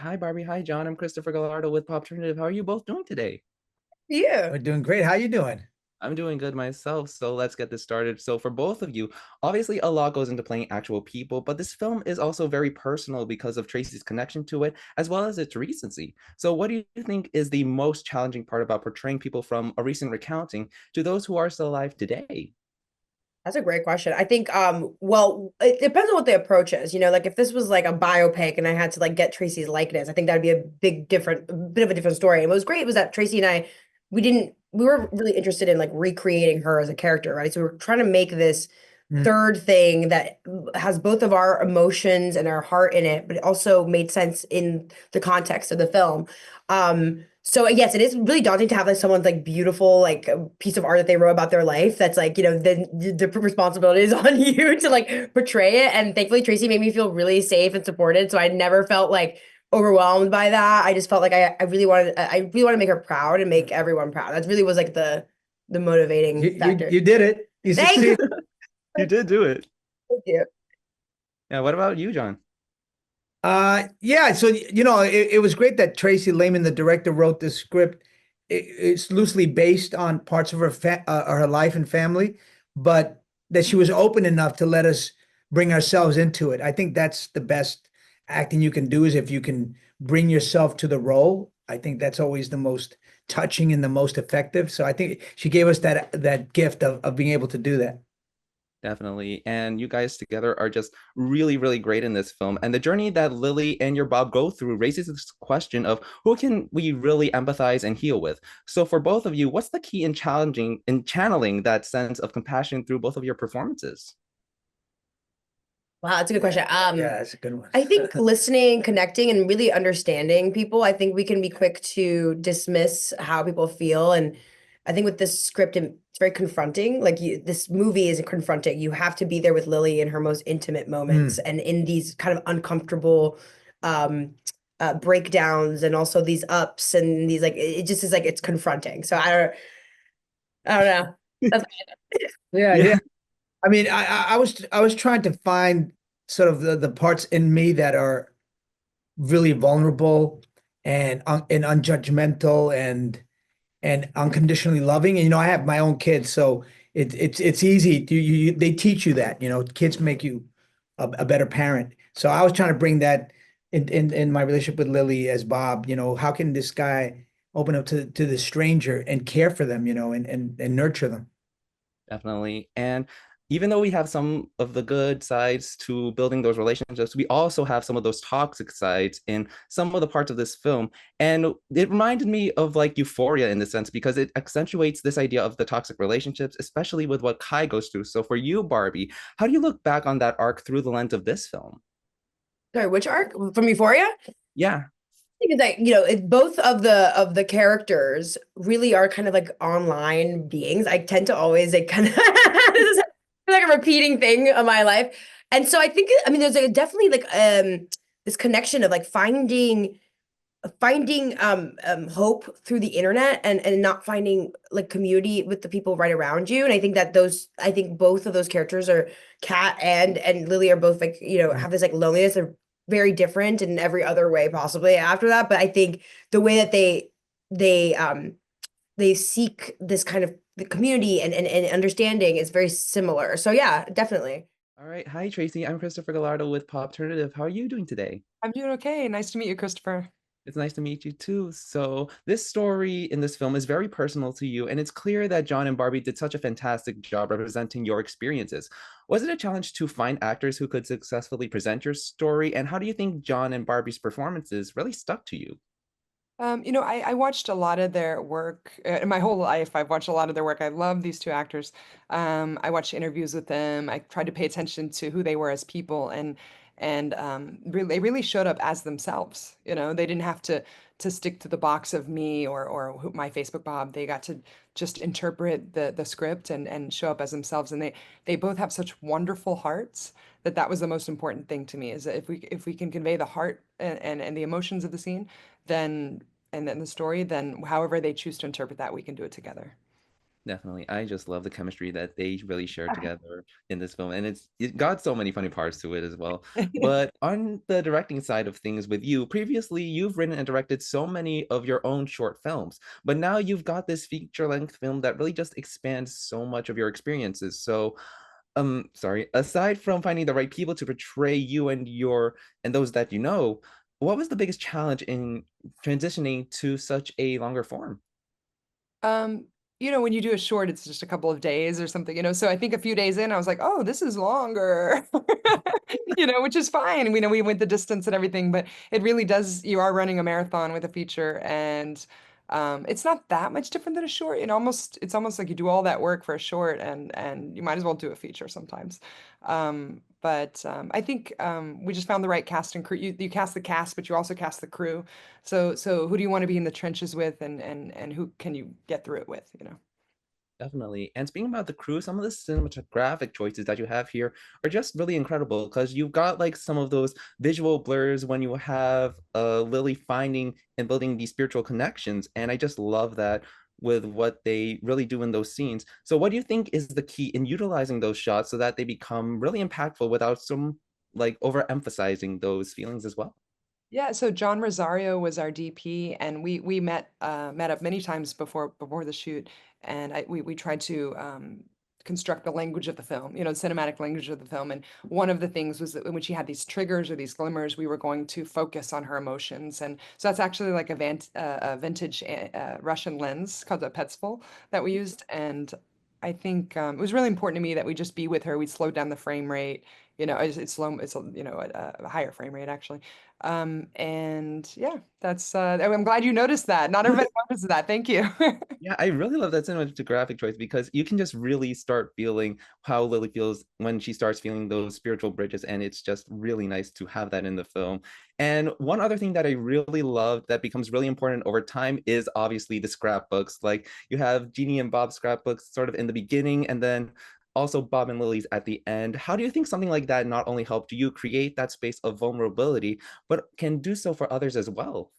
Hi, Barbie. Hi, John. I'm Christopher Gallardo with Pop Alternative. How are you both doing today? Yeah. We're doing great. How you doing? I'm doing good myself, so let's get this started. So, for both of you, obviously a lot goes into playing actual people, but this film is also very personal because of Tracy's connection to it, as well as its recency. So, what do you think is the most challenging part about portraying people from a recent recounting to those who are still alive today? That's a great question. I think, well, it depends on what the approach is. Like if this was like a biopic and I had to like get Tracy's likeness, I think that'd be a bit of a different story. And what was great was that Tracy and I, we were really interested in like recreating her as a character, right? So we were trying to make this Mm. third thing that has both of our emotions and our heart in it, but it also made sense in the context of the film. So yes, it is really daunting to have like someone's like beautiful like a piece of art that they wrote about their life. That's like the responsibility is on you to like portray it. And thankfully, Tracy made me feel really safe and supported. So I never felt like overwhelmed by that. I just felt like I really wanted to make her proud and make everyone proud. That really was like the motivating factor. You did it. You Thank you. succeeded. You did do it. Thank you. Yeah, what about you, John? Yeah. So it was great that Tracie Laymon, the director, wrote the script. It's loosely based on parts of her life and family, but that she was open enough to let us bring ourselves into it. I think that's the best acting you can do is if you can bring yourself to the role. I think that's always the most touching and the most effective. So I think she gave us that gift of being able to do that. Definitely. And you guys together are just really, really great in this film. And the journey that Lily and your Bob go through raises this question of who can we really empathize and heal with? So for both of you, what's the key in challenging in channeling that sense of compassion through both of your performances? Wow, that's a good question. Yeah, that's a good one. I think listening, connecting, and really understanding people, I think we can be quick to dismiss how people feel. And I think with this script, it's very confronting. Like this movie is confronting. You have to be there with Lily in her most intimate moments Mm. and in these kind of uncomfortable um breakdowns and also these ups and these like it just is like it's confronting. So I don't know. That's Yeah, Yeah, yeah. I mean, I was trying to find sort of the parts in me that are really vulnerable and unjudgmental and unconditionally loving. And I have my own kids, so it's easy. They teach you that. Kids make you a better parent. So I was trying to bring that in my relationship with Lily as Bob. How can this guy open up to the stranger and care for them? And nurture them. definitely. And even though we have some of the good sides to building those relationships, we also have some of those toxic sides in some of the parts of this film. And it reminded me of like Euphoria in the sense because it accentuates this idea of the toxic relationships, especially with what Kai goes through. So for you, Barbie, how do you look back on that arc through the lens of this film? sorry, which arc from Euphoria? Yeah, Think that both of the characters really are kind of like online beings. I tend to always like kind of this is like a repeating thing of my life, and so I think I mean there's like definitely like this connection of like finding hope through the internet and not finding like community with the people right around you. And I think that those I think both of those characters are Kat and Lily are both like have this like loneliness. They're very different in every other way possibly after that. But I think the way that they they seek this kind of the community and understanding is very similar. So yeah, definitely. all right. Hi, Tracy. I'm Christopher Gallardo with Pop Alternative. How are you doing today? I'm doing okay. Nice to meet you, Christopher. It's nice to meet you too. So, this story in this film is very personal to you, and it's clear that John and Barbie did such a fantastic job representing your experiences. Was it a challenge to find actors who could successfully present your story? And how do you think John and Barbie's performances really stuck to you? I watched a lot of their work in my whole life. I've watched a lot of their work. I love these two actors. I watched interviews with them. I tried to pay attention to who they were as people, and really, they really showed up as themselves. They didn't have to stick to the box of me or my Facebook Bob. They got to just interpret the script and show up as themselves. And they both have such wonderful hearts that was the most important thing to me is that if we can convey the heart and the emotions of the scene, then and then the story, then however they choose to interpret that, we can do it together. Definitely. I just love the chemistry that they really shared together in this film. And it got so many funny parts to it as well. But on the directing side of things with you, previously you've written and directed so many of your own short films, but now you've got this feature-length film that really just expands so much of your experiences. So sorry, aside from finding the right people to portray you and those that you know, what was the biggest challenge in transitioning to such a longer form? Um, when you do a short, it's just a couple of days or something, so I think a few days in, I was like, oh, this is longer, which is fine. We know we went the distance and everything, but it really does, you are running a marathon with a feature, and it's not that much different than a short. It's almost like you do all that work for a short, and you might as well do a feature sometimes. But I think we just found the right cast and crew. You cast the cast, but you also cast the crew. So who do you want to be in the trenches with, and who can you get through it with? Definitely. And speaking about the crew, some of the cinematographic choices that you have here are just really incredible because you've got like some of those visual blurs when you have Lily finding and building these spiritual connections. And I just love that with what they really do in those scenes. So what do you think is the key in utilizing those shots so that they become really impactful without some like overemphasizing those feelings as well? Yeah, so John Rosario was our DP, and we met up many times before the shoot, and we tried to construct the language of the film, the cinematic language of the film. And one of the things was that when she had these triggers or these glimmers, we were going to focus on her emotions, and so that's actually like a vintage Russian lens called a Petzval that we used, and I think it was really important to me that we just be with her. We'd slow down the frame rate. It's slow. It's a higher frame rate actually. And yeah, that's I'm glad you noticed that. Not everybody notices that. Thank you. Yeah, I really love that cinematographic choice because you can just really start feeling how Lily feels when she starts feeling those spiritual bridges, and it's just really nice to have that in the film. And one other thing that I really love that becomes really important over time is obviously the scrapbooks. Like you have Jeannie and Bob's scrapbooks sort of in the beginning, and then also Bob and Lily's at the end. How do you think something like that not only helped you create that space of vulnerability, but can do so for others as well?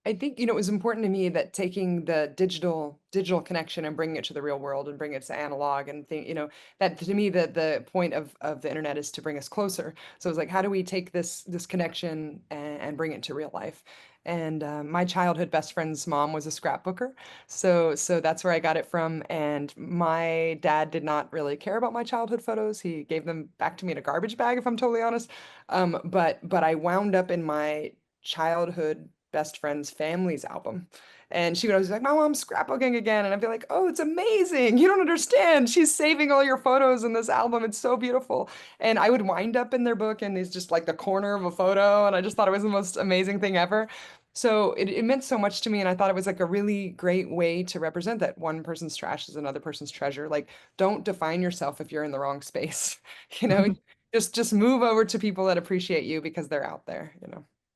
I think, it was important to me that taking the digital connection and bringing it to the real world and bring it to analog and think, that to me the point of the internet is to bring us closer. So it's like, how do we take this connection and bring it to real life? And my childhood best friend's mom was a scrapbooker, so that's where I got it from. And my dad did not really care about my childhood photos. He gave them back to me in a garbage bag, if I'm totally honest. But I wound up in my childhood best friend's family's album. And she would always be like, my mom's scrapbooking again. And I'd be like, oh, it's amazing. You don't understand. She's saving all your photos in this album. It's so beautiful. And I would wind up in their book and it's just like the corner of a photo. And I just thought it was the most amazing thing ever. So it meant so much to me. And I thought it was like a really great way to represent that one person's trash is another person's treasure. Like, don't define yourself if you're in the wrong space. You know, just move over to people that appreciate you because they're out there.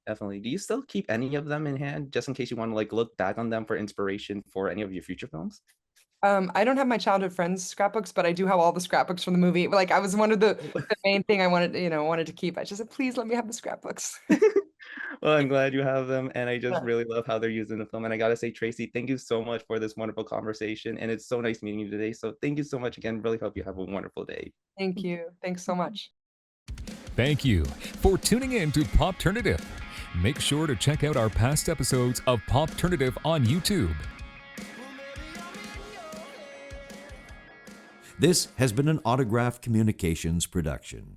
Definitely. Do you still keep any of them in hand just in case you want to like look back on them for inspiration for any of your future films? I don't have my childhood friends' scrapbooks, but I do have all the scrapbooks from the movie. Like I was one of the main thing I wanted to keep. I just said, please let me have the scrapbooks. Well, I'm glad you have them, and I just Yeah. really love how they're used in the film. And I gotta say, Tracie, thank you so much for this wonderful conversation, and it's so nice meeting you today. So thank you so much again. Really hope you have a wonderful day. Thank you. Thanks so much. Thank you for tuning in to Popternative. Make sure to check out our past episodes of Popternative on YouTube. This has been an Autograph Communications production.